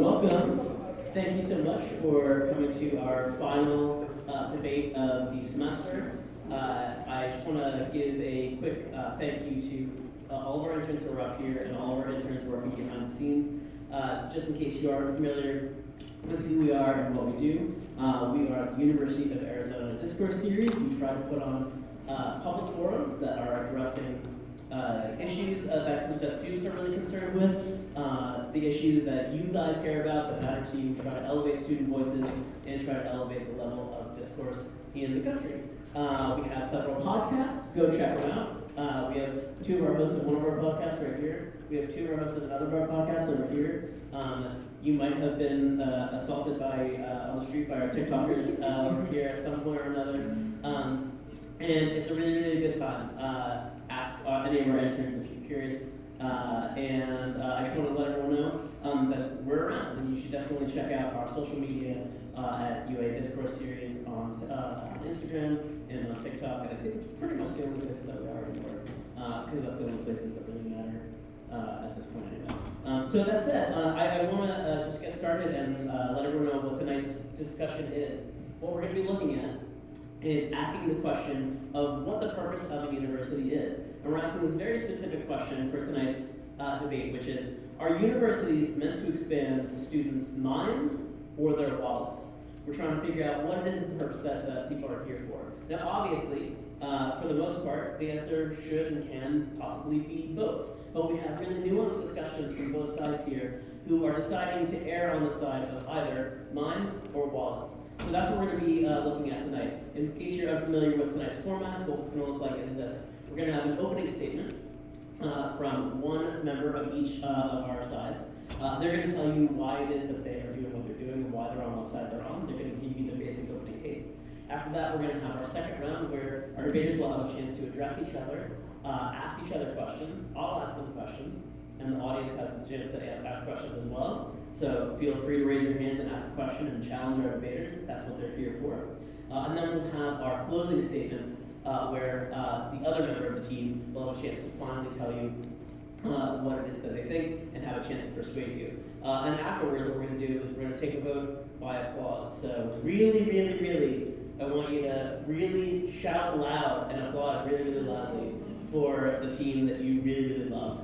welcome. Thank you so much for coming to our final debate of the semester. I just want to give a quick thank you to all of our interns who are up here and all of our interns working behind the scenes. Just in case you aren't familiar with who we are and what we do, we are at the University of Arizona Discourse Series. We try to put on public forums that are addressing issues that students are really concerned with, the issues that you guys care about that matter to you. We try to elevate student voices and try to elevate the level of discourse in the country. We have several podcasts. Go check them out. We have two of our hosts of one of our podcasts right here. We have two of our hosts of another of our podcasts over here. You might have been assaulted on the street by our TikTokers over here at some point or another. And it's a really, really good time. Ask any of our interns if you're curious. I just want to let everyone know that we're around, and you should definitely check out our social media at UA Discourse Series on Instagram and on TikTok. And I think it's pretty much the only places that we are anymore, because that's the only places that really matter at this point anyway. So that said, I want to just get started and let everyone know what tonight's discussion is. What we're going to be looking at is asking the question of what the purpose of a university is. And we're asking this very specific question for tonight's debate, which is, are universities meant to expand students' minds or their wallets? We're trying to figure out what it is the purpose that people are here for. Now, obviously, for the most part, the answer should and can possibly be both. But we have really nuanced discussions from both sides here who are deciding to err on the side of either minds or wallets. So that's what we're going to be looking at tonight. In case you're unfamiliar with tonight's format, what it's going to look like is this. We're going to have an opening statement from one member of each of our sides. They're going to tell you why it is that they are doing what they're doing and why they're on what side they're on. They're going to give you the basic opening case. After that, we're going to have our second round where our debaters will have a chance to address each other, ask each other questions. I'll ask them questions, and the audience has a chance to ask questions as well. So feel free to raise your hand and ask a question and challenge our debaters. That's what they're here for. And then we'll have our closing statements where the other member of the team will have a chance to finally tell you what it is that they think and have a chance to persuade you. And afterwards, what we're going to do is we're going to take a vote by applause. So really, really, really, I want you to really shout loud and applaud really, really loudly for the team that you really, really love.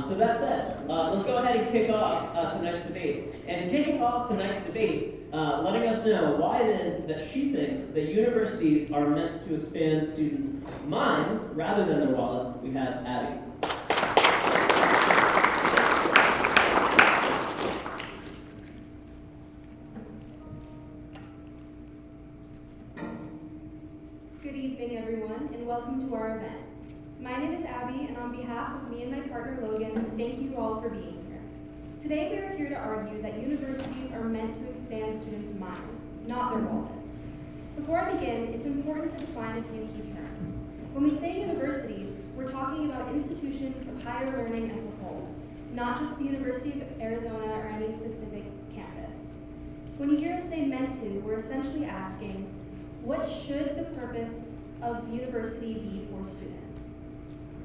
So that said, let's go ahead and kick off tonight's debate. And kicking off tonight's debate, letting us know why it is that she thinks that universities are meant to expand students' minds rather than their wallets, we have Abby. Good evening, everyone, and welcome to our event. My name is Abby, and on behalf of me and my partner Logan, thank you all for being here. Today we are here to argue that universities are meant to expand students' minds, not their wallets. Before I begin, it's important to define a few key terms. When we say universities, we're talking about institutions of higher learning as a whole, not just the University of Arizona or any specific campus. When you hear us say meant to, we're essentially asking, what should the purpose of university be for students?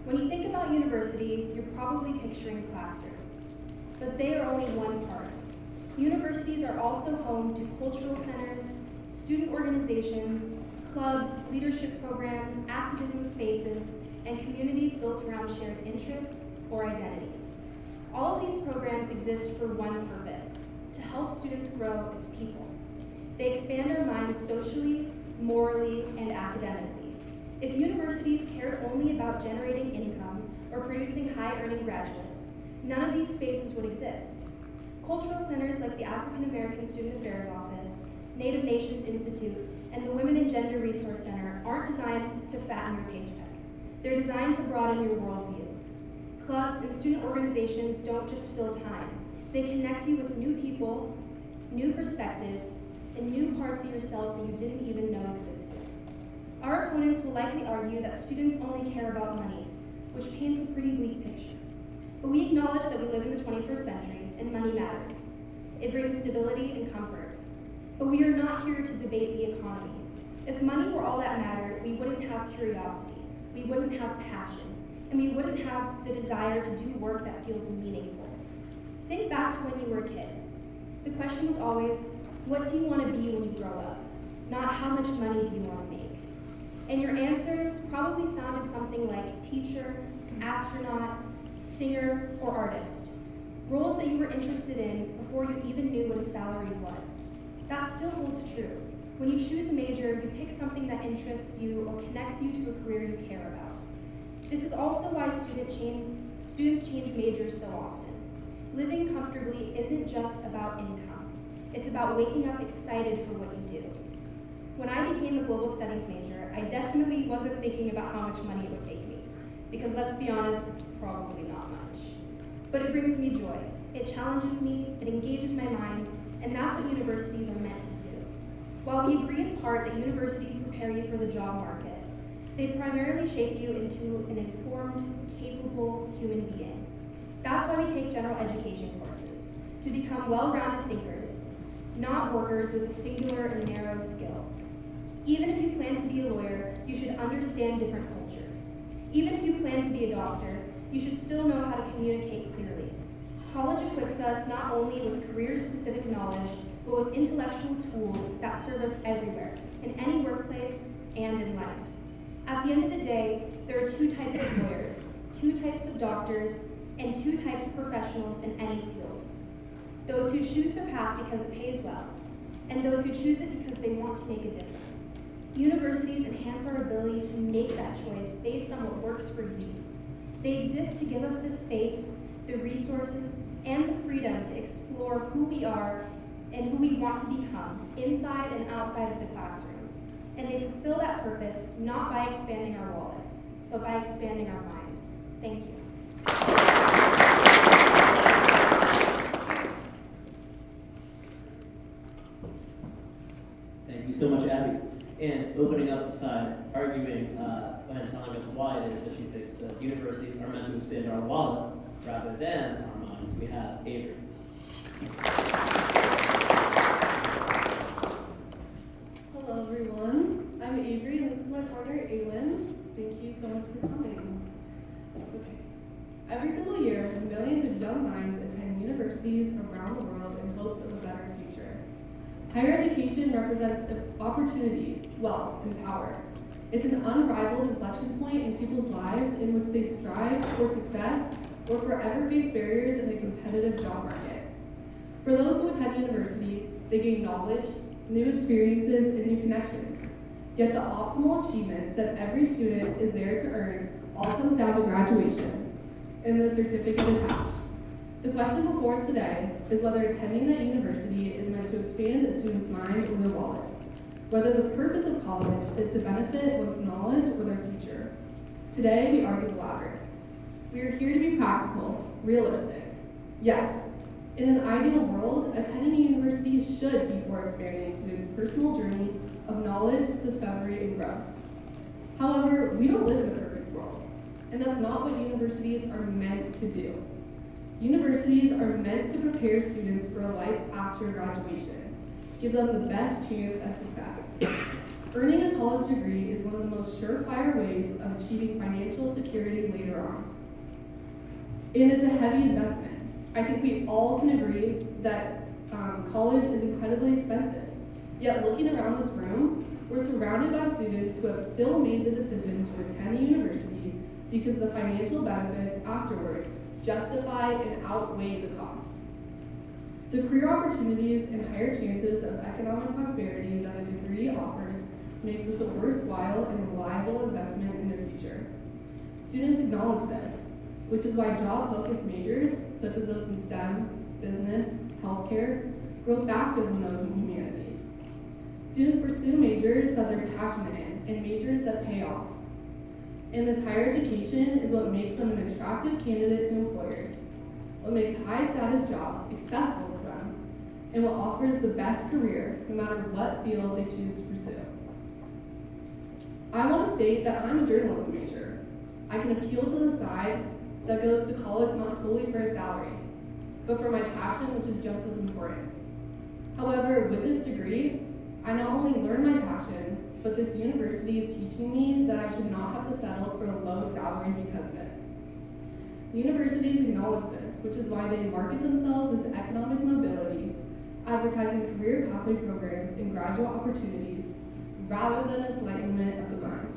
When you think about university, you're probably picturing classrooms, but they are only one part. Universities are also home to cultural centers, student organizations, clubs, leadership programs, activism spaces, and communities built around shared interests or identities. All of these programs exist for one purpose, to help students grow as people. They expand our minds socially, morally, and academically. If universities cared only about generating income or producing high-earning graduates, none of these spaces would exist. Cultural centers like the African American Student Affairs Office, Native Nations Institute, and the Women and Gender Resource Center aren't designed to fatten your paycheck. They're designed to broaden your worldview. Clubs and student organizations don't just fill time. They connect you with new people, new perspectives, and new parts of yourself that you didn't even know existed. Our opponents will likely argue that students only care about money, which paints a pretty bleak picture. But we acknowledge that we live in the 21st century, and money matters. It brings stability and comfort. But we are not here to debate the economy. If money were all that mattered, we wouldn't have curiosity, we wouldn't have passion, and we wouldn't have the desire to do work that feels meaningful. Think back to when you were a kid. question was always, what do you want to be when you grow up? Not how much money do you want to make? And your answers probably sounded something like teacher, astronaut, singer, or artist. Roles that you were interested in before you even knew what a salary was. That still holds true. When you choose a major, you pick something that interests you or connects you to a career you care about. This is also why students change majors so often. Living comfortably isn't just about income. It's about waking up excited for what you do. When I became a global studies major, I definitely wasn't thinking about how much money it would make me, because let's be honest, it's probably not much. But it brings me joy. It challenges me, it engages my mind, and that's what universities are meant to do. While we agree in part that universities prepare you for the job market, they primarily shape you into an informed, capable human being. That's why we take general education courses, to become well-rounded thinkers, not workers with a singular and narrow skill. Even if you plan to be a lawyer, you should understand different cultures. Even if you plan to be a doctor, you should still know how to communicate clearly. College equips us not only with career-specific knowledge, but with intellectual tools that serve us everywhere, in any workplace and in life. At the end of the day, there are two types of lawyers, two types of doctors, and two types of professionals in any field. Those who choose their path because it pays well, and those who choose it because they want to make a difference. Universities enhance our ability to make that choice based on what works for you. They exist to give us the space, the resources, and the freedom to explore who we are and who we want to become, inside and outside of the classroom. And they fulfill that purpose not by expanding our wallets, but by expanding our minds. Thank you. Thank you so much, Abby. And opening up the side, arguing and telling us why it is that she thinks that universities are meant to expand our wallets rather than our minds, we have Avery. Hello everyone, I'm Avery and this is my partner Aylin. Thank you so much for coming. Okay. Every single year, millions of young minds attend universities around the world in hopes of a better future. Higher education represents opportunity, wealth, and power. It's an unrivaled inflection point in people's lives in which they strive toward success or forever face barriers in the competitive job market. For those who attend university, they gain knowledge, new experiences, and new connections. Yet the optimal achievement that every student is there to earn all comes down to graduation and the certificate attached. The question before us today is whether attending that university is meant to expand a student's mind or their wallet, whether the purpose of college is to benefit one's knowledge or their future. Today, we argue the latter. We are here to be practical, realistic. Yes, in an ideal world, attending a university should be for expanding a student's personal journey of knowledge, discovery, and growth. However, we don't live in a perfect world, and that's not what universities are meant to do. Universities are meant to prepare students for a life after graduation, give them the best chance at success. Earning a college degree is one of the most surefire ways of achieving financial security later on. And it's a heavy investment. I think we all can agree that college is incredibly expensive. Yet looking around this room, we're surrounded by students who have still made the decision to attend a university because the financial benefits afterward justify and outweigh the cost. The career opportunities and higher chances of economic prosperity that a degree offers makes this a worthwhile and reliable investment in their future. Students acknowledge this, which is why job-focused majors, such as those in STEM, business, healthcare, grow faster than those in humanities. Students pursue majors that they're passionate in and majors that pay off. And this higher education is what makes them an attractive candidate to employers, what makes high-status jobs accessible to them, and what offers the best career no matter what field they choose to pursue. I want to state that I'm a journalism major. I can appeal to the side that goes to college not solely for a salary, but for my passion, which is just as important. However, with this degree, I not only learn my passion, but this university is teaching me that I should not have to settle for a low salary because of it. Universities acknowledge this, which is why they market themselves as economic mobility, prioritizing career pathway programs and graduate opportunities rather than enlightenment of the mind.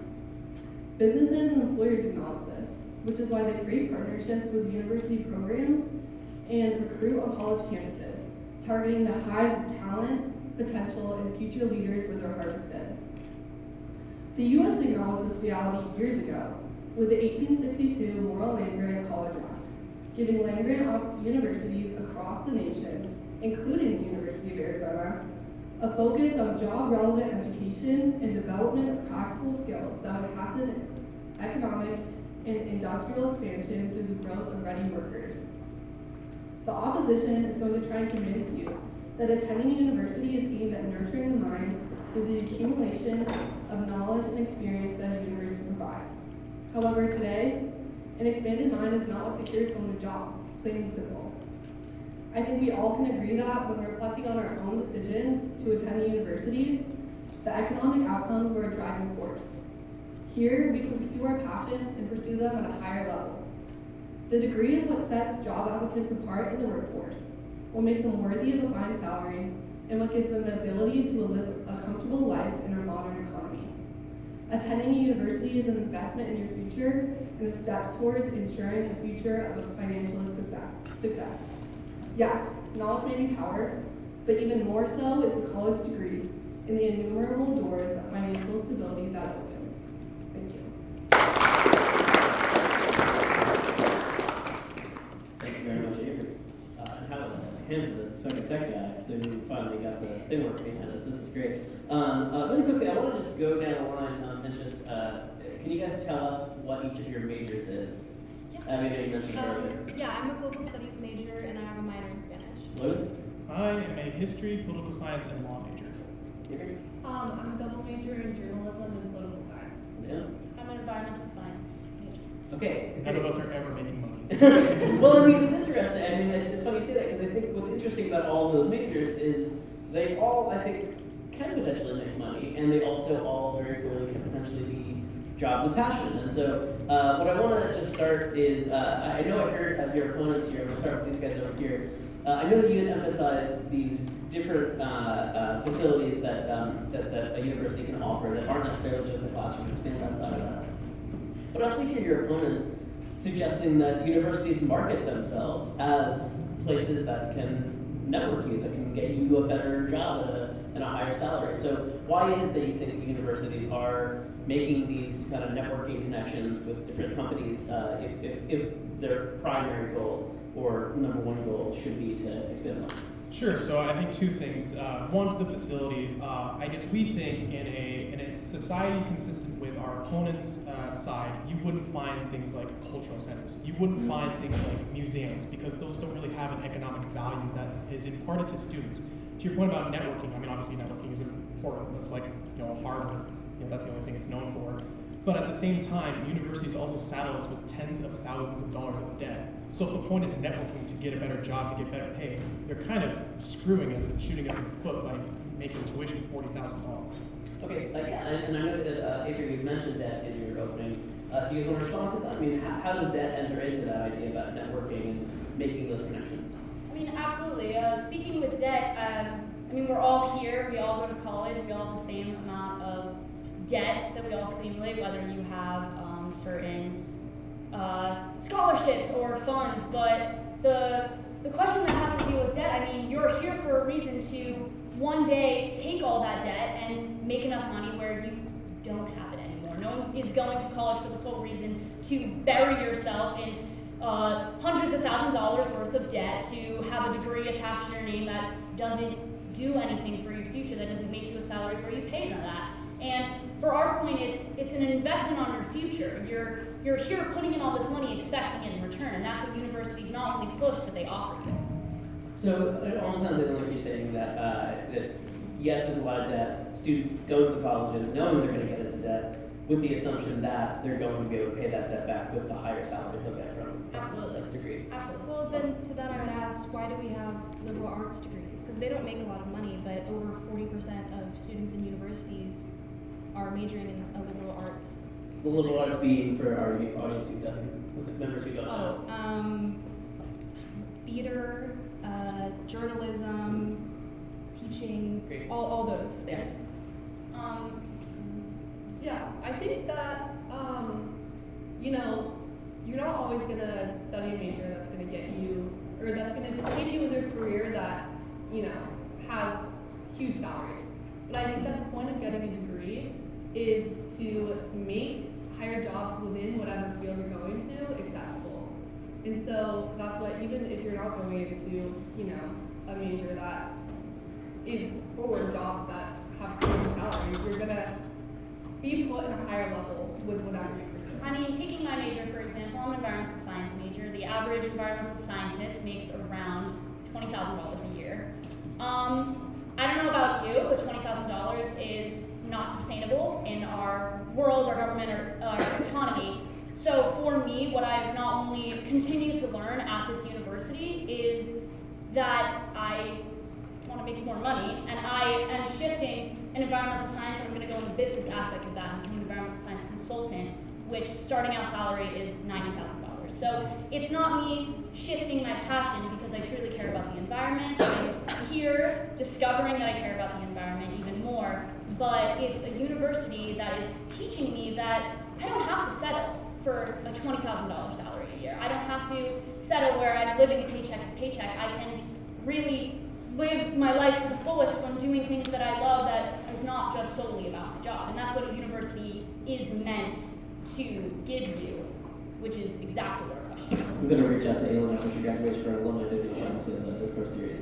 Businesses and employers acknowledge this, which is why they create partnerships with university programs and recruit on college campuses, targeting the hives of talent, potential, and future leaders where they're harvested. The U.S. acknowledged this reality years ago with the 1862 Morrill Land-Grant College Act, giving land-grant universities across the nation, including the University of Arizona, a focus on job-relevant education and development of practical skills that would hasten economic and industrial expansion through the growth of ready workers. The opposition is going to try and convince you that attending university is aimed at nurturing the mind through the accumulation of knowledge and experience that a university provides. However, today, an expanded mind is not what secures someone a job, plain and simple. I think we all can agree that when reflecting on our own decisions to attend a university, the economic outcomes were a driving force. Here, we can pursue our passions and pursue them at a higher level. The degree is what sets job applicants apart in the workforce, what makes them worthy of a fine salary, and what gives them the ability to live a comfortable life in our modern economy. Attending a university is an investment in your future and a step towards ensuring a future of a financial success. Yes, knowledge may be power, but even more so is the college degree and the innumerable doors of financial stability that it opens. Thank you. Thank you very much, Avery. And how about him, the fucking tech guy, so we finally got the thing working behind us. This is great. Really quickly, I want to just go down the line and just, can you guys tell us what each of your majors is? I mean, you mentioned earlier. Yeah, I'm a global studies major and I have a minor in Spanish. Logan? I am a history, political science, and law major. Avery? I'm a double major in journalism and political science. Yeah. I'm an environmental science major. Okay. None of us are ever making money. Well, I mean, it's interesting. I mean, it's funny you say that because I think what's interesting about all of those majors is they all, I think, can potentially make money, and they also all very clearly can potentially be jobs of passion. And so, what I want to just start is, I know I heard your opponents here. I'm going to start with these guys over here. I know that you had emphasized these different facilities that a university can offer that aren't necessarily just the classroom. Expand that side of that. But I also hear your opponents suggesting that universities market themselves as places that can network you, that can get you a better job and a higher salary. So why is it that you think universities are making these kind of networking connections with different companies if their primary goal or number one goal should be to expand lines? Sure. So I think two things. One, to the facilities. I guess we think in a society consistent with our opponent's side, you wouldn't find things like cultural centers. You wouldn't find things like museums because those don't really have an economic value that is imparted to students. To your point about networking, I mean, obviously networking is important. That's like, Harvard. That's the only thing it's known for. But at the same time, universities also saddle us with tens of thousands of dollars of debt. So if the point is networking to get a better job, to get better pay, they're kind of screwing us and shooting us in the foot by making tuition $40,000. Okay, yeah, and I know that Avery, you mentioned that in your opening. Do you want to respond to that? I mean, how does debt enter into that idea about networking and making those connections? I mean, absolutely. Speaking with debt, I mean, we're all here. We all go to college. We all have the same amount of debt that we all accumulate, whether you have certain scholarships or funds. But the question that has to do with debt, I mean, you're here for a reason to one day take all that debt and make enough money where you don't have it anymore. No one is going to college for the sole reason to bury yourself in hundreds of thousands of dollars worth of debt, to have a degree attached to your name that doesn't do anything for your future, that doesn't make you a salary where you pay none of that. And for our point, it's an investment on your future. You're here putting in all this money expecting it in return, and that's what universities not only push, but they offer you. So it almost sounds like you're saying that yes, there's a lot of debt. Students go to the colleges knowing they're going to get into debt with the assumption that they're going to be able to pay that debt back with the higher salaries they'll get from Absolutely. this degree. Absolutely. Well, then to that I would ask, why do we have liberal arts degrees? Because they don't make a lot of money, but over 40% of students in universities are majoring in a liberal arts. The liberal arts being, for our audience who doesn't, members who don't know. Theater, journalism, all those things. Yeah, I think that, you're not always gonna study a major that's gonna get you, or that's gonna take you into a career that, has huge salaries. But I think that the point of getting a degree is to make higher jobs within whatever field you're going to accessible. And so that's what, even if you're not going into, a major that is for jobs that have huge salaries, you're gonna be put in a higher level with whatever you pursue. I mean, taking my major, for example, I'm an environmental science major. The average environmental scientist makes around $20,000 a year. I don't know about you, but $20,000 is not sustainable in our world, our government, or our economy. So for me, what I've not only continued to learn at this university is that I want to make more money, and I am shifting in environmental science, and I'm going to go in the business aspect of that and become an environmental science consultant, which starting out salary is $90,000. So it's not me shifting my passion because I truly care about the environment. I'm here discovering that I care about the environment even more, but it's a university that is teaching me that I don't have to settle for a $20,000 salary a year. I don't have to settle where I'm living paycheck to paycheck. I can really live my life to the fullest when doing things that I love that is not just solely about my job. And that's what a university is meant to give you, which is exactly what our question is. I'm going to reach out to Aylin after she graduates for an alumni donation to the Discourse Series.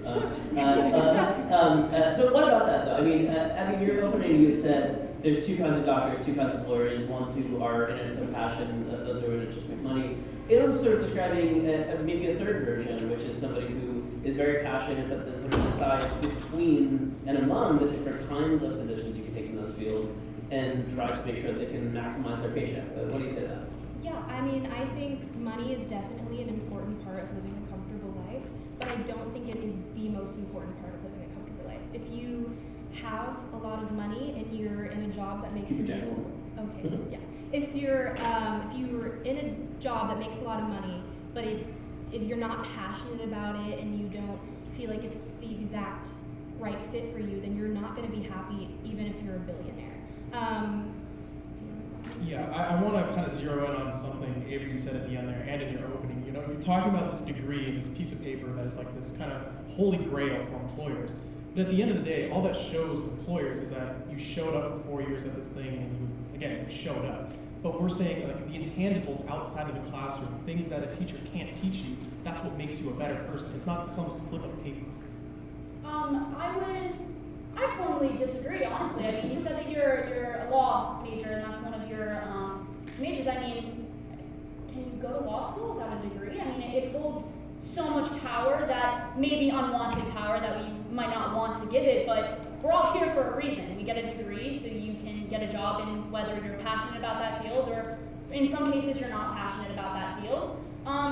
So what about that, though? I mean, Abby, your opening, you said there's two kinds of doctors, two kinds of lawyers, ones who are in it for passion, those who are in it just to make money. Aylin's sort of describing maybe a third version, which is somebody who is very passionate, but then sort of decides between and among the different kinds of positions you can take in those fields and tries to make sure that they can maximize their paycheck. What do you say to that? Yeah, I mean, I think money is definitely an important part of living a comfortable life, but I don't think it is the most important part of living a comfortable life. If you have a lot of money and you're in a job that makes you okay, yeah. If you're in a job that makes a lot of money, but if you're not passionate about it and you don't feel like it's the exact right fit for you, then you're not going to be happy even if you're a billionaire. Yeah, I want to kind of zero in on something, Avery, you said at the end there and in your opening. You're talking about this degree and this piece of paper that is like this kind of holy grail for employers. But at the end of the day, all that shows employers is that you showed up for 4 years at this thing and you showed up. But we're saying like the intangibles outside of the classroom, things that a teacher can't teach you, that's what makes you a better person. It's not some slip of paper. I formally disagree, honestly. I mean, you said that you're a law major and that's one of your majors. I mean, can you go to law school without a degree? I mean, it holds so much power, that maybe unwanted power that we might not want to give it, but we're all here for a reason. We get a degree so you can get a job in whether you're passionate about that field or in some cases you're not passionate about that field.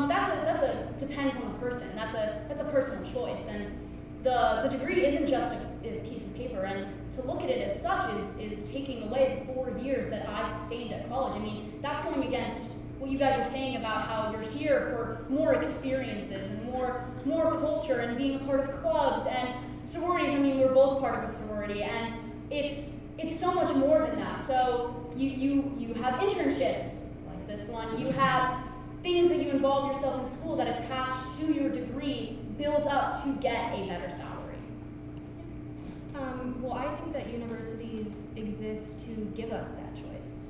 That's depends on the person. That's a personal choice, and the degree isn't just a piece of paper, and to look at it as such is taking away the 4 years that I sustained at college. I mean, that's going against what you guys are saying about how you're here for more experiences and more culture and being a part of clubs and sororities. I mean, we're both part of a sorority, and it's so much more than that. So you have internships like this one. You have things that you involve yourself in school that attach to your degree build up to get a better salary. Well, I think that universities exist to give us that choice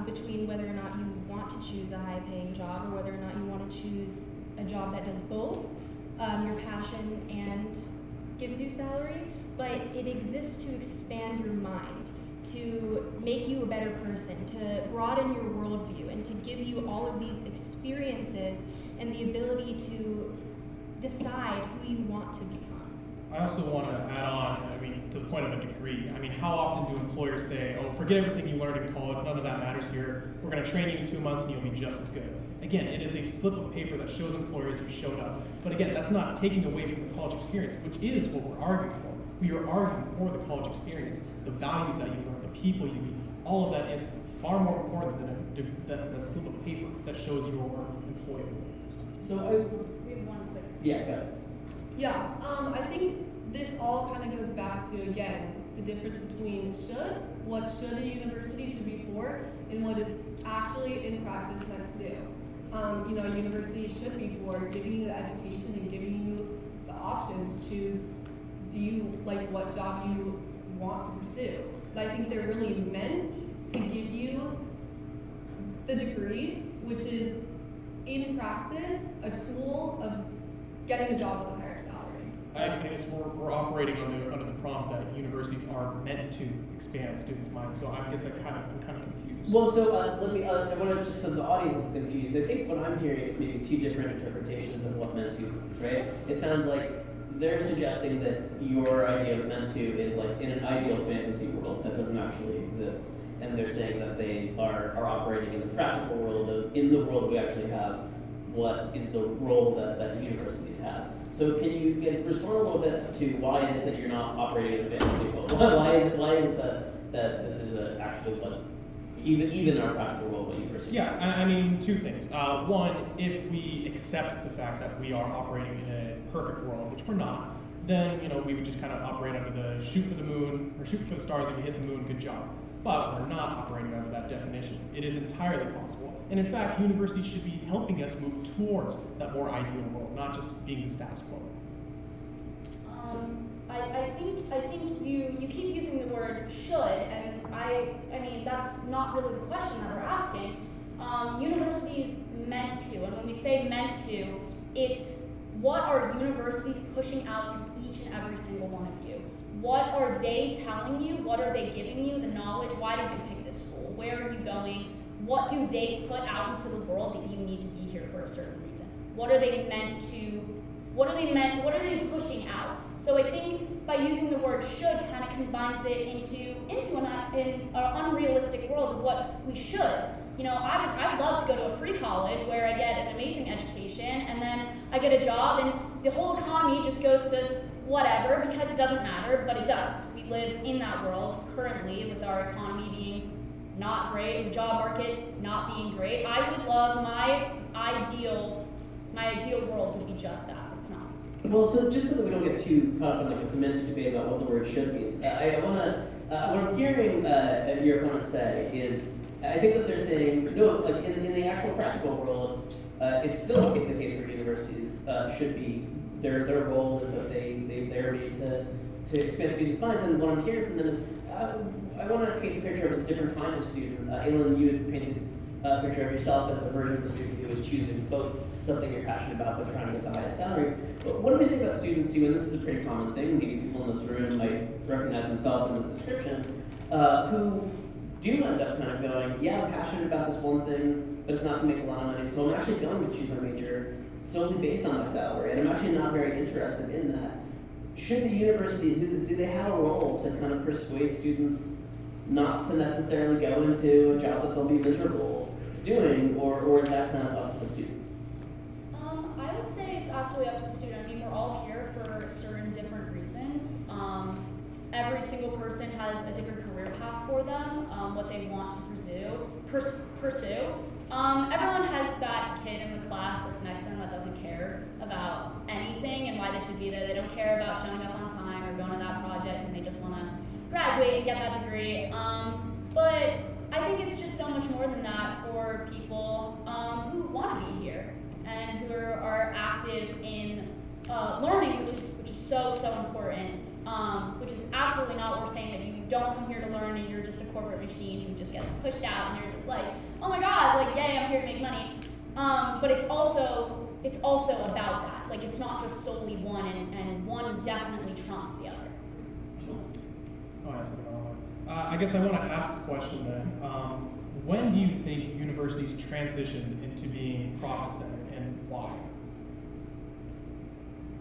between whether or not you want to choose a high-paying job or whether or not you want to choose a job that does both your passion and gives you salary. But it exists to expand your mind, to make you a better person, to broaden your worldview, and to give you all of these experiences and the ability to decide who you want to become. I also want to add on, to the point of a degree. How often do employers say, oh, forget everything you learned in college, none of that matters here. We're going to train you in 2 months and you'll be just as good. Again, it is a slip of paper that shows employers you showed up. But again, that's not taking away from the college experience, which is what we're arguing for. We are arguing for the college experience, the values that you learn, the people you meet. All of that is far more important than the slip of paper that shows you are employable. So We have one quick. yeah, go ahead. Yeah, I think this all kind of goes back back to, again, the difference between what should a university should be for, and what it's actually in practice meant to do. A university should be for giving you the education and giving you the option to choose, do you like what job you want to pursue. But I think they're really meant to give you the degree, which is in practice a tool of getting a job with a higher salary. I guess we're operating under the prompt that universities are meant to expand students' minds. So I guess I'm kind of confused. Well, so I want to just so the audience is confused. I think what I'm hearing is maybe two different interpretations of what meant to means, right? It sounds like they're suggesting that your idea of meant to is like in an ideal fantasy world that doesn't actually exist, and they're saying that they are operating in the practical world of, in the world we actually have, what is the role that universities have. So can you guys respond a little bit to why it is that you're not operating in a fantasy world? Why is it that this is actually what, even in our practical world, what universities? Yeah, I mean, two things. One, if we accept the fact that we are operating in a perfect world, which we're not, then we would just kind of operate under the shoot for the moon or shoot for the stars. If you hit the moon, good job. But we're not operating under that definition. It is entirely possible. And in fact, universities should be helping us move towards that more ideal world, not just being the status quo. I think you keep using the word should, and I mean that's not really the question that we're asking. Universities meant to, and when we say meant to, it's what are universities pushing out to each and every single one of you? What are they telling you? What are they giving you? The knowledge? Why did you pick this school? Where are you going? What do they put out into the world that you need to be here for a certain reason? What are they meant to? What are they pushing out? So I think by using the word should kind of combines it into an unrealistic world of what we should. I would love to go to a free college where I get an amazing education and then I get a job and the whole economy just goes to whatever because it doesn't matter, but it does. We live in that world currently with our economy being not great, the job market not being great. I would love my ideal world would be just that. It's not. Well, so just so that we don't get too caught up in like a semantic debate about what the word should means, what I'm hearing your opponent say is, I think that they're saying, no, like in the actual practical world, it's still the case for universities should be, their role is that they're made to expand students' minds, and what I'm hearing from them is, I want to paint a picture of a different kind of student. Aylin, you had painted a picture of yourself as a version of a student who was choosing both something you're passionate about but trying to get the highest salary. But what do we say about students who, and this is a pretty common thing, maybe people in this room might recognize themselves in this description, who do end up kind of going, yeah, I'm passionate about this one thing, but it's not going to make a lot of money, so I'm actually going to choose my major solely based on my salary, and I'm actually not very interested in that. Should the university, do they have a role to kind of persuade students not to necessarily go into a job that they'll be miserable doing, or is that kind of up to the student? I would say it's absolutely up to the student. I mean, we're all here for certain different reasons. Every single person has a different career path for them, what they want to pursue. Everyone has that kid in the class that's next to them that doesn't care about anything and why they should be there. They don't care about showing up on time or going to that project, and they just want to graduate and get that degree. But I think it's just so much more than that for people who want to be here and who are active in learning, which is so important. Which is absolutely not what we're saying, that you don't come here to learn and you're just a corporate machine who just gets pushed out and you're just like, oh my god, like yay, I'm here to make money. But it's also about that. Like it's not just solely one, and one definitely trumps the other. Oh, that's another one. I guess I want to ask a question then. When do you think universities transitioned into being profit-centered, and why?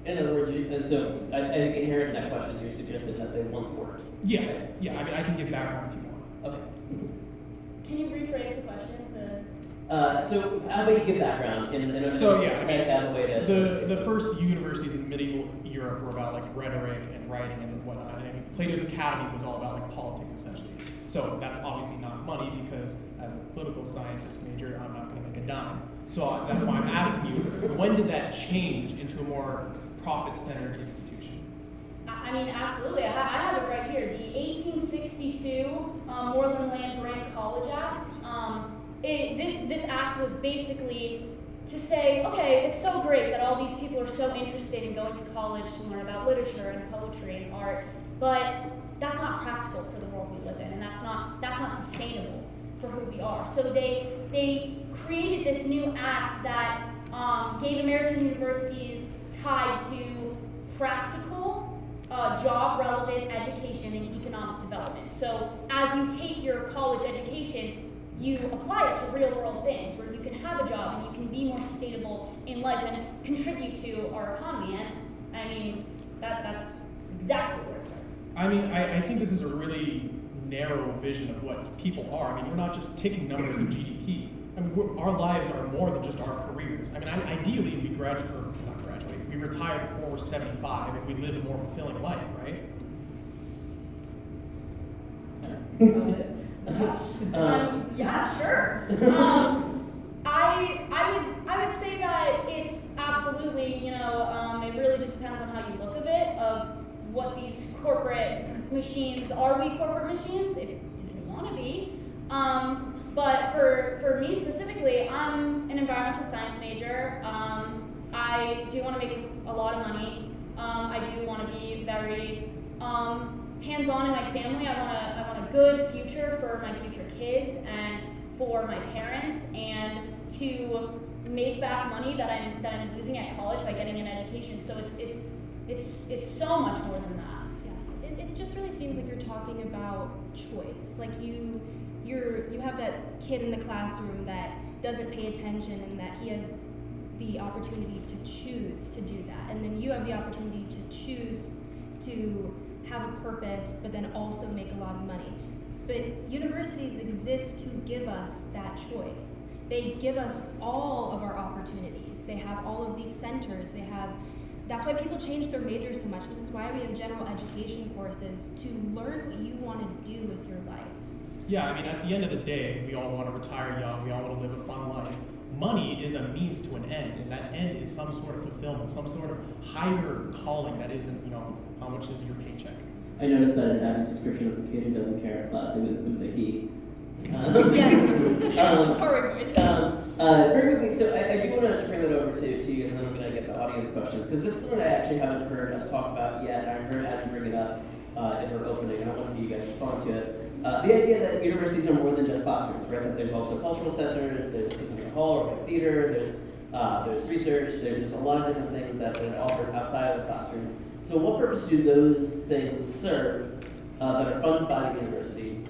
In other words, so I think inherent in that question is you suggested that they once weren't. Yeah, Right? yeah. I mean, I can give background if you want. Okay. Can you rephrase the question to? So how about you give background So, yeah, I mean, as a way to The first universities in medieval Europe were about like rhetoric and writing and whatnot. And I mean, Plato's Academy was all about like politics essentially. So that's obviously not money because as a political scientist major, I'm not going to make a dime. So that's why I'm asking you, when did that change into a more profit-centered institution? I I mean, absolutely. I have it right here. The 1862 Moreland Land Grant College Act. This act was basically to say, okay, it's so great that all these people are so interested in going to college to learn about literature and poetry and art, but that's not practical for the world we live in, and that's not sustainable for who we are. So they created this new act that gave American universities tied to practical, job-relevant education and economic development. So as you take your college education, you apply it to real-world things where you can have a job and you can be more sustainable in life and contribute to our economy. And I mean, that's exactly where it starts. I mean, I think this is a really narrow vision of what people are. I mean, we're not just ticking numbers of GDP. I mean, our lives are more than just our careers. I mean, ideally, we we retire before we're 75 if we live a more fulfilling life, right? Yeah, sure. I would say that it's absolutely, it really just depends on how you look at it, of what these corporate machines, are we corporate machines? If you want to be. But for me specifically, I'm an environmental science major. I do want to make a lot of money. I do want to be very hands-on in my family. I want a good future for my future kids and for my parents, and to make back money that I'm losing at college by getting an education. So it's so much more than that. Yeah, it just really seems like you're talking about choice. Like you have that kid in the classroom that doesn't pay attention and that he has the opportunity to choose to do that. And then you have the opportunity to choose to have a purpose, but then also make a lot of money. But universities exist to give us that choice. They give us all of our opportunities. They have all of these centers. That's why people change their majors so much. This is why we have general education courses, to learn what you want to do with your life. Yeah, I mean, at the end of the day, we all want to retire young. We all want to live a fun life. Money is a means to an end, and that end is some sort of fulfillment, some sort of higher calling that isn't, how much is your paycheck. I noticed that in Abby's description of the kid who doesn't care in class, it was a he. Yes. Sorry, boys. Very quickly, so I do want to bring that over to you, and then I'm going to get to audience questions, because this is something I actually haven't heard us talk about yet. I heard Abby bring it up in her opening, and I want you guys to respond to it. The idea that universities are more than just classrooms, right? That there's also cultural centers, there's symphony hall or theater, there's research, there's a lot of different things that are offered outside of the classroom. So what purpose do those things serve that are funded by the university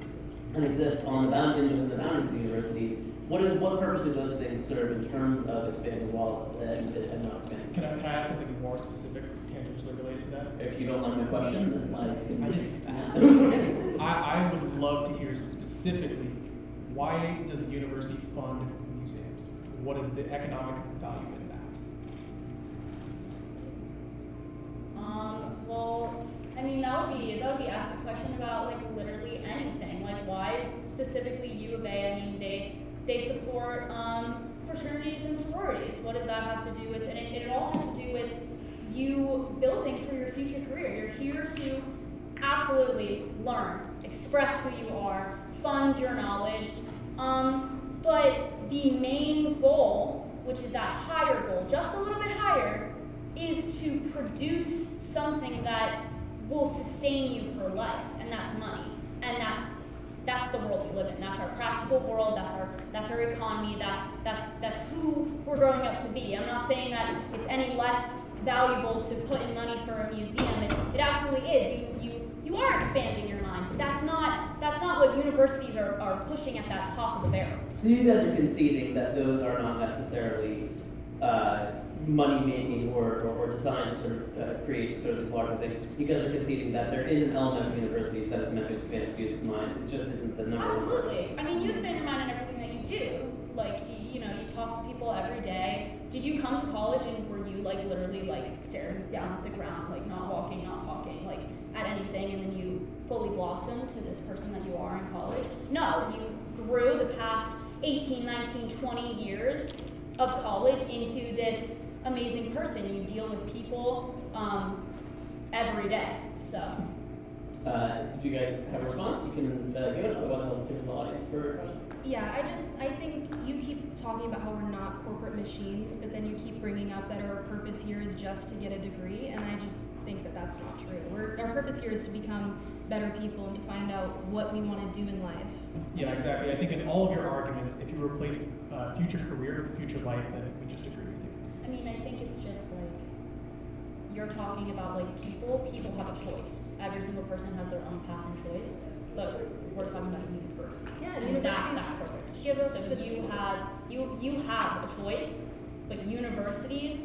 and exist on the boundaries of the university? What purpose do those things serve in terms of expanding wallets and not expanding? Can I ask something more specific, tangentially related to that? If you don't like my question, then I didn't see that. I would love to hear specifically, why does the university fund museums? What is the economic value in that? Well, I mean, that would be asking a question about like literally anything. Like, why is specifically U of A? I mean, they support fraternities and sororities. What does that have to do with it? And it all has to do with you building for your future career. You're here to absolutely learn, express who you are, fund your knowledge. But the main goal, which is that higher goal, just a little bit higher, is to produce something that will sustain you for life, and that's money. And that's the world we live in. That's our practical world. That's our economy. That's who we're growing up to be. I'm not saying that it's any less valuable to put in money for a museum. It absolutely is. You are expanding your mind. But that's not what universities are pushing at that top of the barrel. So you guys are conceding that those are not necessarily money-making or designed to sort of create sort of these larger things. You guys are conceding that there is an element of universities that is meant to expand students' minds. It just isn't the number. Absolutely. I mean, you expand your mind in everything that you do. Like, you talk to people every day. Did you come to college and were you like literally like staring down at the ground, like not walking, not talking, like at anything, and then you fully blossomed to this person that you are in college? No, you grew the past 18, 19, 20 years of college into this amazing person. You deal with people every day. So, If you guys have a response, you can give it, otherwise I'll turn to the audience for questions. Yeah, I think you keep talking about how we're not corporate machines, but then you keep bringing up that our purpose here is just to get a degree, and I just think that that's not true. Our purpose here is to become better people and to find out what we want to do in life. Yeah, exactly. I think in all of your arguments, if you replace future career with future life, then we just agree with you. I mean, I think it's just like, you're talking about like people have a choice. Every single person has their own path and choice, but we're talking about universities. Yeah, and universities that's that privilege. give us so the you have a choice, but universities,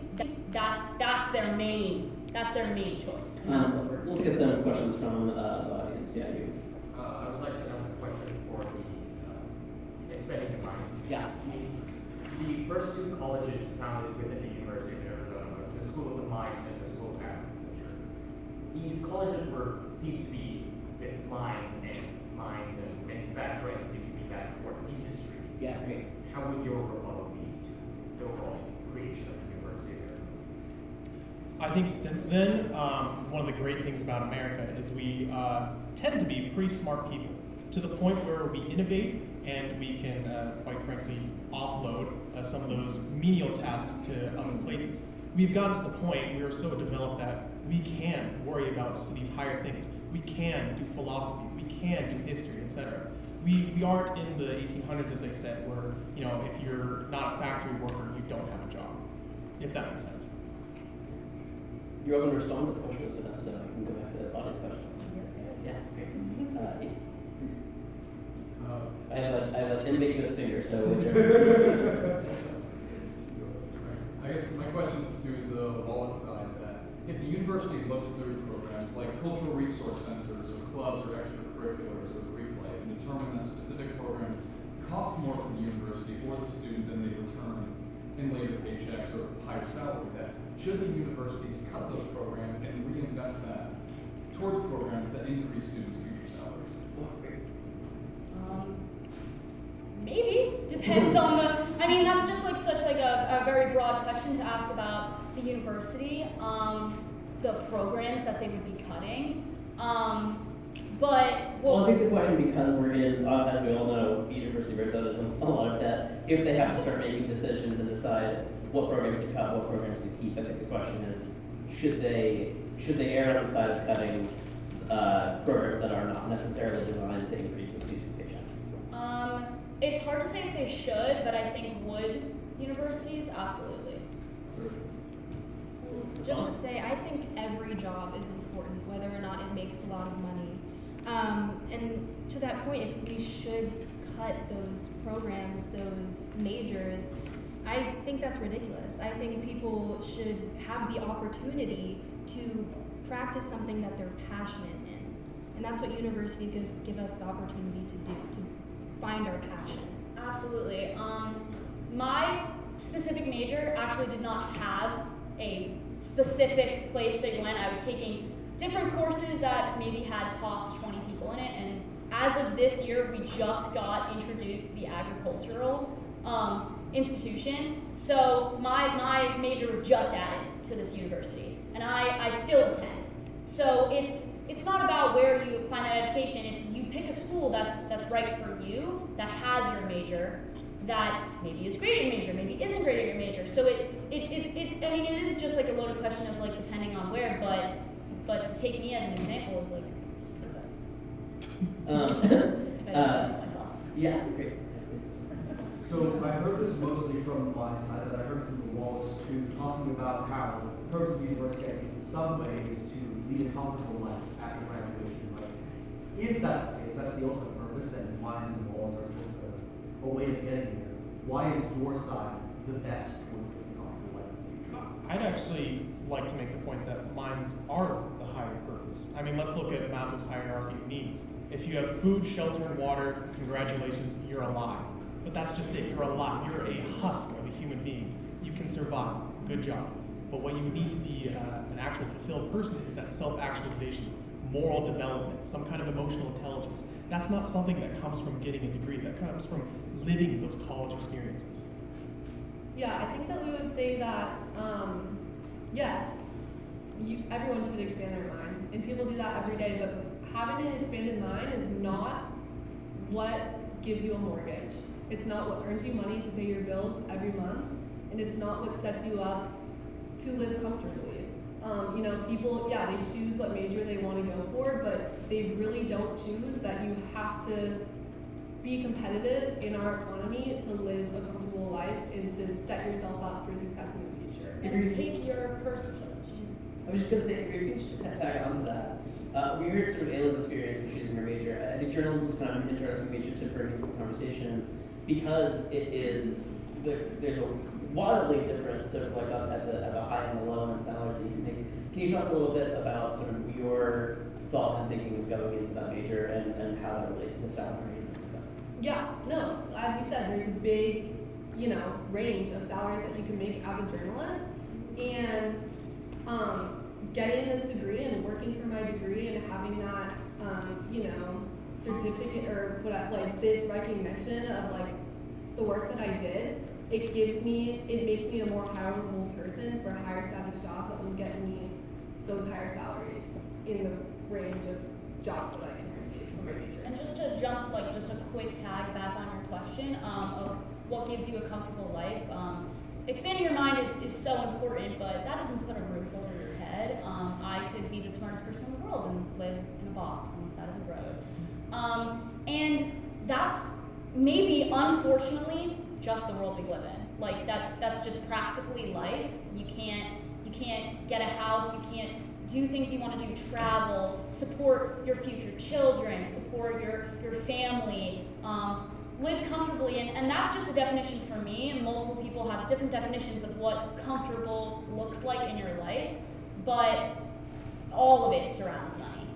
that's their main choice. And that's what we're Let's get some questions from the audience. Yeah, you. I would like to ask a question for the expanding the mind. Yeah. The first two colleges founded within the University of Arizona was the School of the Mind and the School of Agriculture. These colleges seem to be with mind and manufacturing seem to be back towards industry. Yeah, great. How would your rebuttal be to the overall creation of the University of Arizona? I think since then, one of the great things about America is we tend to be pretty smart people, to the point where we innovate and we can, quite frankly, offload some of those menial tasks to other places. We've gotten to the point we are so developed that we can worry about these higher things. We can do philosophy, we can do history, etc. We aren't in the 1800s, as I said, where, if you're not a factory worker, you don't have a job, if that makes sense. You're open to respond to the questions for that, so I can go back to audience questions. Yeah, great. Yeah, please. I have an ambiguous finger, so whichever. I guess my question is to the wallet side, that if the university looks through programs like cultural resource centers or clubs or extracurriculars or replay and determine that specific programs cost more for the university or the student than they return in later paychecks or higher salary, that should the universities cut those programs and reinvest that towards programs that increase students' future salaries? Maybe. Depends on that's just like such like a very broad question to ask about the university, the programs that they would be cutting. Well, I think the question, because we're in, as we all know, University of Arizona is a lot of debt. If they have to start making decisions and decide what programs to cut, what programs to keep, I think the question is, should they err on the side of cutting programs that are not necessarily designed to increase the student's paycheck? It's hard to say if they should, but I think would universities absolutely. Just to say, I think every job is important, whether or not it makes a lot of money. And to that point, if we should cut those programs, those majors, I think that's ridiculous. I think people should have the opportunity to practice something that they're passionate in. And that's what university give us the opportunity to do, to find our passion. Absolutely. My specific major actually did not have a specific place it went. I was taking different courses that maybe had tops 20 people in it, and as of this year, we just got introduced to the agricultural institution. So my major was just added to this university, and I still attend. So it's not about where you find that education. It's you pick a school that's right for you, that has your major, that maybe is great at your major, maybe isn't great at your major. So it is just like a loaded question of like depending on where, but to take me as an example is like perfect. If I say so myself. Yeah, great. So I heard this mostly from my side, but I heard from the Wallace too, talking about how the purpose of the university, I guess, in some ways, to lead a comfortable life after graduation. Like, if that's the case, that's the ultimate purpose, and mines and walls are just a way of getting there. Why is your side the best towards living a comfortable life in the future? I'd actually like to make the point that mines are the higher purpose. I mean, let's look at Maslow's hierarchy of needs. If you have food, shelter, and water, congratulations, you're alive. But that's just it, you're alive. You're a husk of a human being. You can survive, good job. But what you need to be an actual fulfilled person is that self-actualization, moral development, some kind of emotional intelligence. That's not something that comes from getting a degree, that comes from living those college experiences. Yeah, I think that we would say that, yes, everyone should expand their mind and people do that every day, but having an expanded mind is not what gives you a mortgage. It's not what earns you money to pay your bills every month, and it's not what sets you up to live comfortably. People, they choose what major they want to go for, but they really don't choose that you have to be competitive in our economy to live a comfortable life and to set yourself up for success in the future. And to take your personal. I was just going to say, if you could just kind of tag on to that. We heard sort of Ayla's experience when she was in her major. I think journalism is kind of an interesting major to bring into the conversation because it is, there's a wildly different sort of like up at the high and the low end salaries that you can make. Can you talk a little bit about sort of your thought and thinking of going into that major and how that relates to salary? Yeah, no, as you said, there's a big, range of salaries that you can make as a journalist, and getting this degree and working for my degree and having that, certificate or this recognition of the work that I did, it makes me a more hireable person for higher status jobs that will get me those higher salaries in the range of jobs that I can receive from my major. And just to jump, just a quick tag back on your question of what gives you a comfortable life. Expanding your mind is so important, but that doesn't put a roof over your head. I could be the smartest person in the world and live in a box on the side of the road. And that's maybe, unfortunately, just the world we live in. That's just practically life. You can't get a house, you can't do things you want to do, travel, support your future children, support your family, live comfortably, and that's just a definition for me, and multiple people have different definitions of what comfortable looks like in your life, but all of it surrounds money.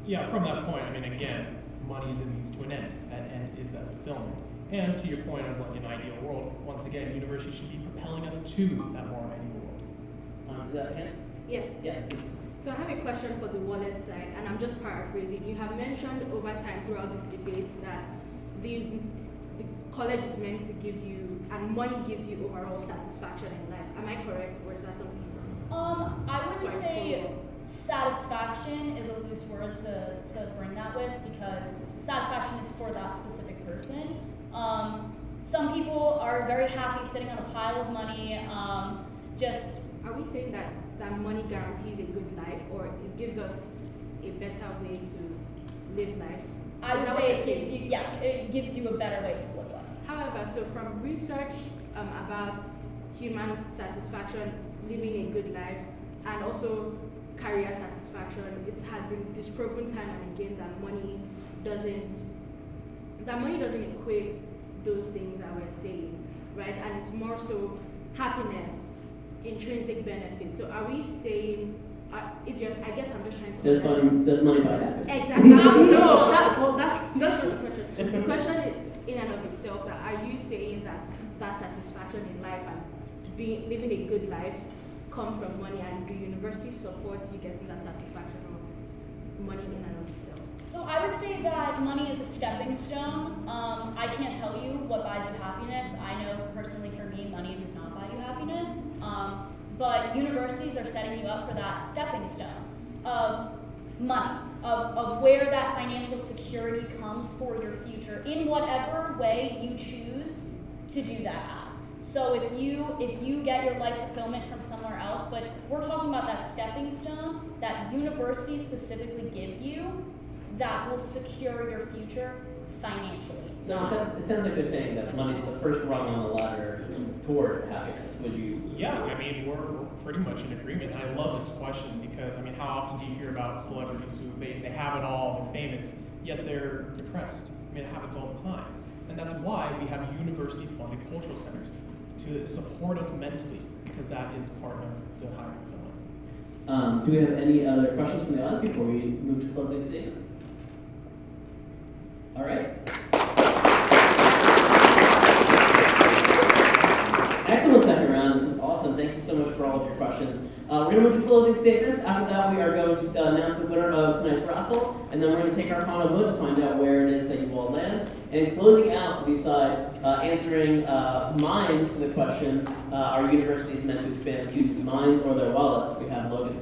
Yeah, from that point, again, money is a means to an end. That end is that fulfillment. And to your point of an ideal world, once again, university should be propelling us to that more ideal world. Is that Hannah? Yes. Yeah. So I have a question for the wallet side, and I'm just paraphrasing. You have mentioned over time throughout this debate that the college is meant to give you, and money gives you overall satisfaction in life. Am I correct, or is that something wrong? I wouldn't say satisfaction is a loose word to bring that with, because satisfaction is for that specific person. Some people are very happy sitting on a pile of money, Are we saying that money guarantees a good life, or it gives us a better way to live life? I would say it gives you a better way to live life. However, so from research about human satisfaction, living a good life, and also career satisfaction, it has been disproven time and again that money doesn't equate those things that we're saying, right? And it's more so happiness, intrinsic benefit. So are we saying, I guess I'm just trying to Does money buy happiness? Exactly. No, that's not the question. The question is, in and of itself, that are you saying that satisfaction in life and living a good life comes from money, and do universities support you getting that satisfaction of money in and of itself? So I would say that money is a stepping stone. I can't tell you what buys you happiness. I know personally for me, money does not buy you happiness. But universities are setting you up for that stepping stone of money, of where that financial security comes for your future in whatever way you choose to do that as. So if you get your life fulfillment from somewhere else, but we're talking about that stepping stone that universities specifically give you that will secure your future financially. So it sounds like they're saying that money is the first rung on the ladder toward happiness. Would you? Yeah, we're pretty much in agreement. And I love this question because, how often do you hear about celebrities who they have it all, they're famous, yet they're depressed? It happens all the time. And that's why we have university-funded cultural centers to support us mentally, because that is part of the higher fulfillment. Do we have any other questions from the audience before we move to closing statements? All right. Excellent second round. This was awesome. Thank you so much for all of your questions. We're going to move to closing statements. After that, we are going to announce the winner of tonight's raffle, and then we're going to take our final vote to find out where it is that you all land. And in closing out, we decide answering minds to the question, are universities meant to expand students' minds or their wallets? We have Logan.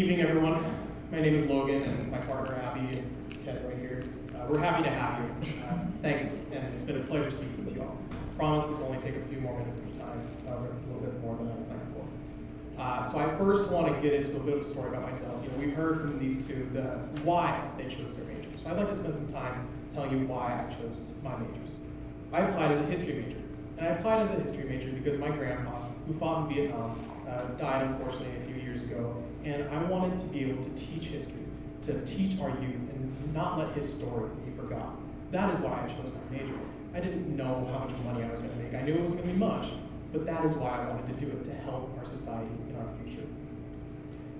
evening, everyone. My name is Logan, and my partner Abby and Ted right here. We're happy to have you. Thanks, and it's been a pleasure speaking with you all. Promise this will only take a few more minutes of your time, a little bit more than I planned for. So I first want to get into a bit of a story about myself. We've heard from these two the why they chose their major. So I'd like to spend some time telling you why I chose my majors. I applied as a history major, and I applied as a history major because my grandpa, who fought in Vietnam, died unfortunately a few years ago, and I wanted to be able to teach history, to teach our youth, and not let his story be forgotten. That is why I chose my major. I didn't know how much money I was going to make. I knew it wasn't going to be much, but that is why I wanted to do it, to help our society in our future.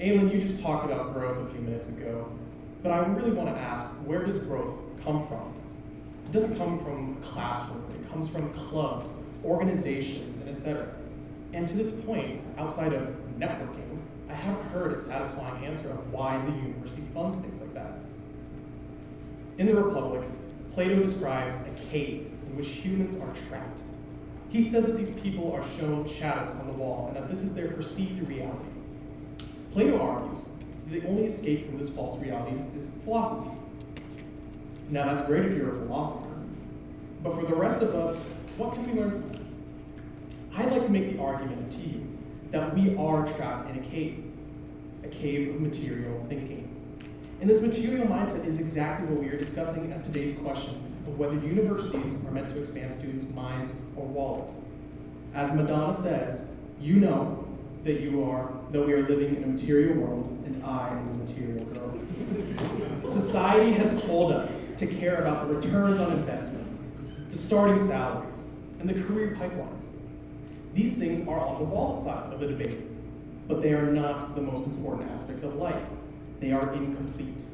Aylin, you just talked about growth a few minutes ago, but I really want to ask, where does growth come from? It doesn't come from a classroom. It comes from clubs, organizations, and etc. And to this point, outside of networking, I haven't heard a satisfying answer of why the university funds things like that. In the Republic, Plato describes a cave in which humans are trapped. He says that these people are shown shadows on the wall and that this is their perceived reality. Plato argues that the only escape from this false reality is philosophy. Now that's great if you're a philosopher, but for the rest of us, what can we learn from that? I'd like to make the argument to you that we are trapped in a cave of material thinking. And this material mindset is exactly what we are discussing as today's question of whether universities are meant to expand students' minds or wallets. As Madonna says, you know that we are living in a material world, and I am a material girl. Society has told us to care about the returns on investment, the starting salaries, and the career pipelines. These things are on the wallet side of the debate, but they are not the most important aspects of life. They are incomplete.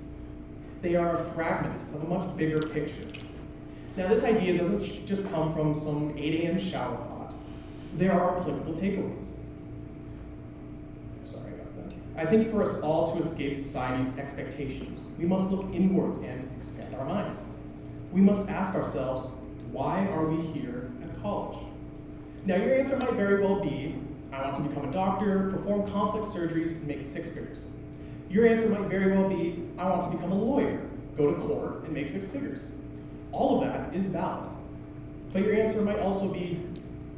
They are a fragment of a much bigger picture. Now, this idea doesn't just come from some 8 a.m. shower thought. There are applicable takeaways. Sorry about that. I think for us all to escape society's expectations, we must look inwards and expand our minds. We must ask ourselves, why are we here at college? Now, your answer might very well be, I want to become a doctor, perform complex surgeries, and make 6 figures. Your answer might very well be, I want to become a lawyer, go to court, and make 6 figures. All of that is valid. But your answer might also be,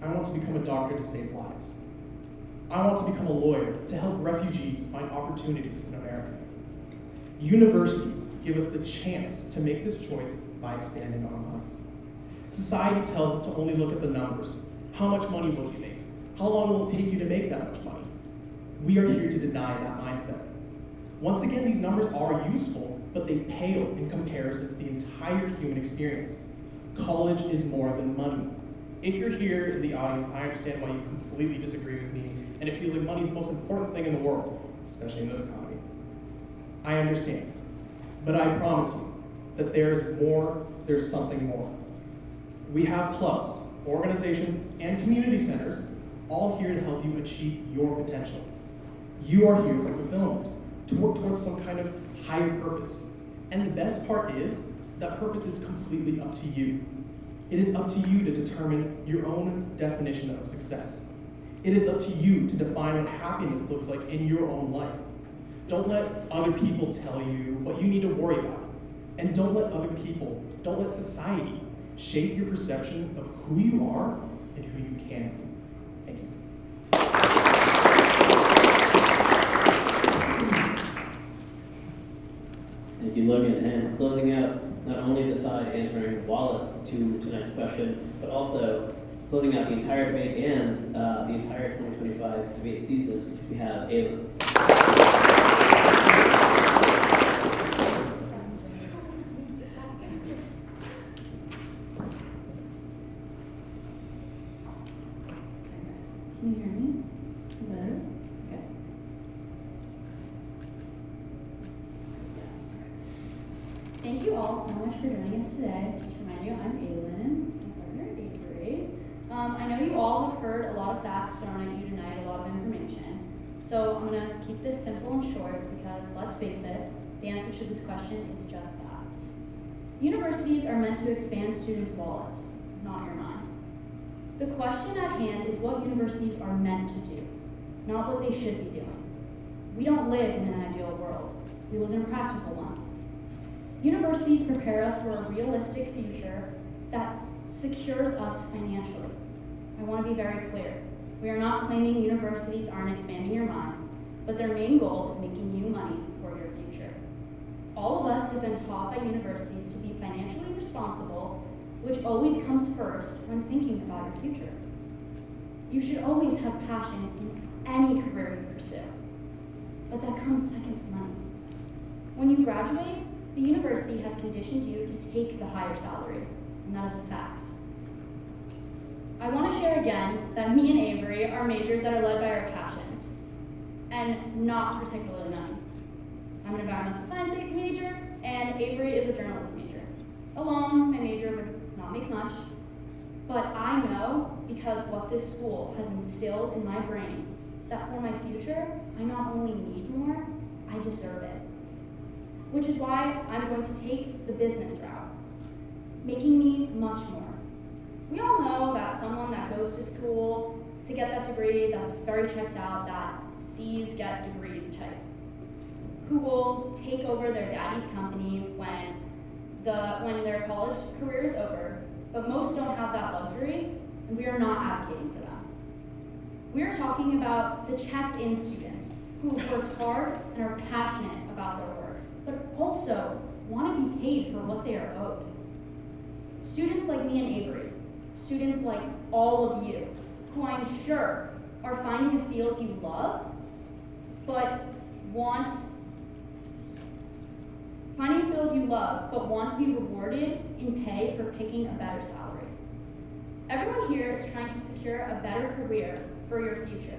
I want to become a doctor to save lives. I want to become a lawyer to help refugees find opportunities in America. Universities give us the chance to make this choice by expanding our minds. Society tells us to only look at the numbers. How much money will you make? How long will it take you to make that much money? We are here to deny that mindset. Once again, these numbers are useful, but they pale in comparison to the entire human experience. College is more than money. If you're here in the audience, I understand why you completely disagree with me, and it feels like money is the most important thing in the world, especially in this economy. I understand, but I promise you that there's more, there's something more. We have clubs, organizations, and community centers all here to help you achieve your potential. You are here for fulfillment, to work towards some kind of higher purpose. And the best part is, that purpose is completely up to you. It is up to you to determine your own definition of success. It is up to you to define what happiness looks like in your own life. Don't let other people tell you what you need to worry about. And don't let society shape your perception of who you are and who you can be. Thank you. Thank you, Logan. And closing out not only the side answering wallets to tonight's question, but also closing out the entire debate and the entire 2025 debate season, we have Aylin. Can you hear me? Liz? Okay. Thank you all so much for joining us today. Just to remind you, I'm Aylin, my partner, Avery. I know you all have heard a lot of facts thrown at you tonight, a lot of information. So I'm going to keep this simple and short because, let's face it, the answer to this question is just that. Universities are meant to expand students' wallets, not your mind. The question at hand is what universities are meant to do, not what they should be doing. We don't live in an ideal world. We live in a practical one. Universities prepare us for a realistic future that secures us financially. I want to be very clear. We are not claiming universities aren't expanding your mind, but their main goal is making you money for your future. All of us have been taught by universities to be financially responsible, which always comes first when thinking about your future. You should always have passion in any career you pursue, but that comes second to money. When you graduate, the university has conditioned you to take the higher salary, and that is a fact. I want to share again that me and Avery are majors that are led by our passions, and not particularly money. I'm an environmental science major, and Avery is a journalism major. Alone, my major would not make much, but I know, because what this school has instilled in my brain, that for my future, I not only need more, I deserve it. Which is why I'm going to take the business route, making me much more. We all know that someone that goes to school to get that degree that's very checked out, that C's get degrees type, who will take over their daddy's company when their college career is over, but most don't have that luxury, and we are not advocating for them. We are talking about the checked-in students who have worked hard and are passionate about their work, but also want to be paid for what they are owed. Students like me and Avery, students like all of you, who I'm sure are finding a field you love, but want to be rewarded in pay for picking a better salary. Everyone here is trying to secure a better career for your future.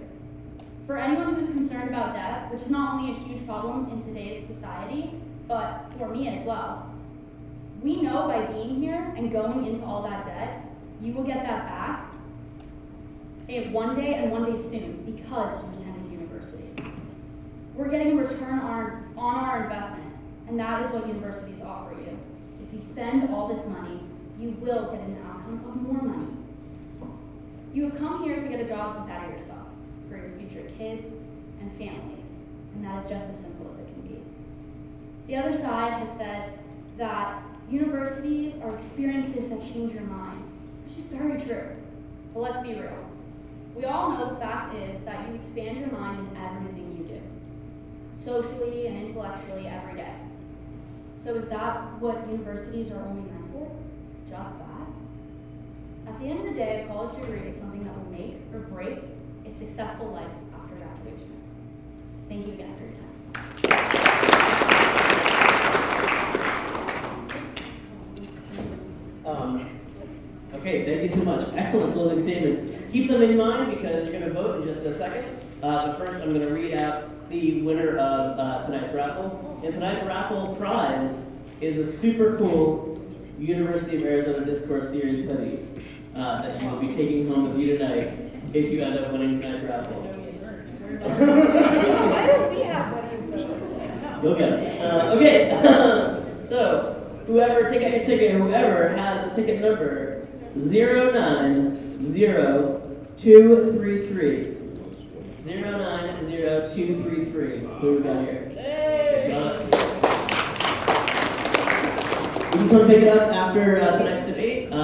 For anyone who is concerned about debt, which is not only a huge problem in today's society, but for me as well, we know by being here and going into all that debt, you will get that back one day and one day soon because you attended university. We're getting a return on our investment, and that is what universities offer you. If you spend all this money, you will get an outcome of more money. You have come here to get a job to better yourself, for your future kids and families, and that is just as simple as it can be. The other side has said that universities are experiences that change your mind, which is very true. But let's be real. We all know the fact is that you expand your mind in everything you do, socially and intellectually every day. So is that what universities are only meant for? Just that? At the end of the day, a college degree is something that will make or break a successful life after graduation. Thank you again for your time. Okay, thank you so much. Excellent closing statements. Keep them in mind because you're going to vote in just a second. But first, I'm going to read out the winner of tonight's raffle. And tonight's raffle prize is a super cool University of Arizona Discourse Series hoodie that you will be taking home with you tonight if you end up winning tonight's raffle. Why don't we have one of those? You'll get it. Okay, so whoever has the ticket number 090233. 090233. Who we got here? Got it. You can come pick it up after tonight's debate. We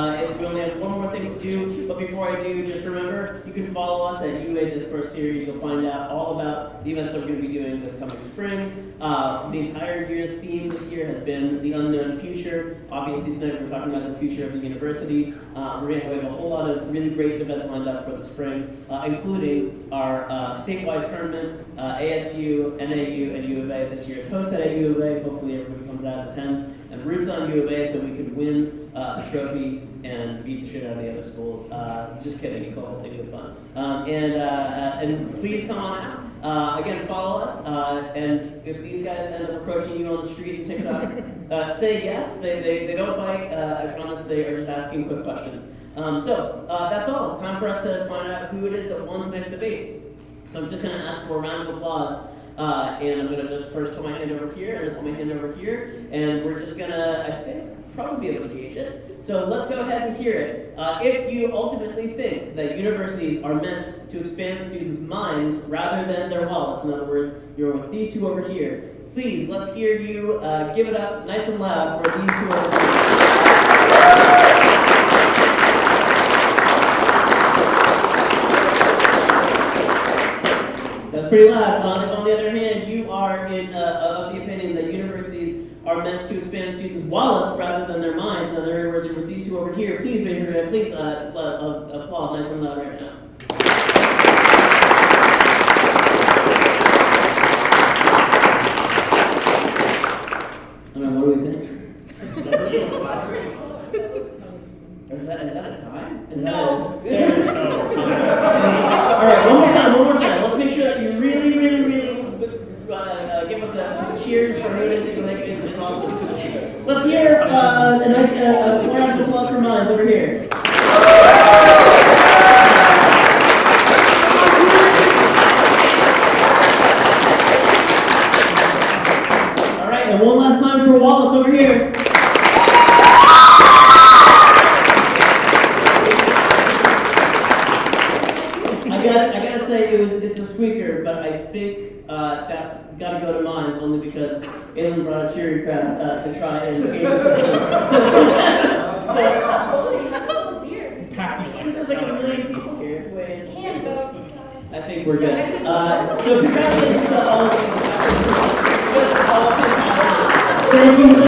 only have one more thing to do, but before I do, just remember, you can follow us at UA Discourse Series. You'll find out all about the events that we're going to be doing this coming spring. The entire year's theme this year has been the unknown future. Obviously, tonight we're talking about the future of the university. We're going to have a whole lot of really great events lined up for the spring, including our statewide tournament, ASU, NAU, and U of A. This year is hosted at U of A. Hopefully everybody comes out and attends and roots on U of A so we can win the trophy and beat the shit out of the other schools. Just kidding, it's all really good fun. And please come on out. Again, follow us, and if these guys end up approaching you on the street and TikToks, say yes. They don't bite. I promise they are just asking quick questions. So that's all. Time for us to find out who it is that won tonight's debate. So I'm just going to ask for a round of applause And I'm gonna just first put my hand over here and then put my hand over here, and we're just gonna, I think, probably be able to gauge it. So let's go ahead and hear it. If you ultimately think that universities are meant to expand students' minds rather than their wallets, in other words, you're with these two over here, please, let's hear you give it up nice and loud for these two over here. That's pretty loud. On the other hand, you are of the opinion that universities are meant to expand students' wallets rather than their minds. In other words, with these two over here, please raise your hand. Please applaud nice and loud right now. I mean, what do we think? Is that a time? No. There is no time. All right, one more time. Let's make sure that you really give us some cheers for who it is that you think is awesome. Let's hear a round of applause for minds over here. All right, and one last time for wallets over here. I gotta say it's a squeaker, but I think that's gotta go to minds only because Alan brought a cheery crowd to try and engage us. That's so weird. Because there's like 1 million people here. It's way. It's Hand votes, guys. I think we're good. So congratulations to all of you. Thank you.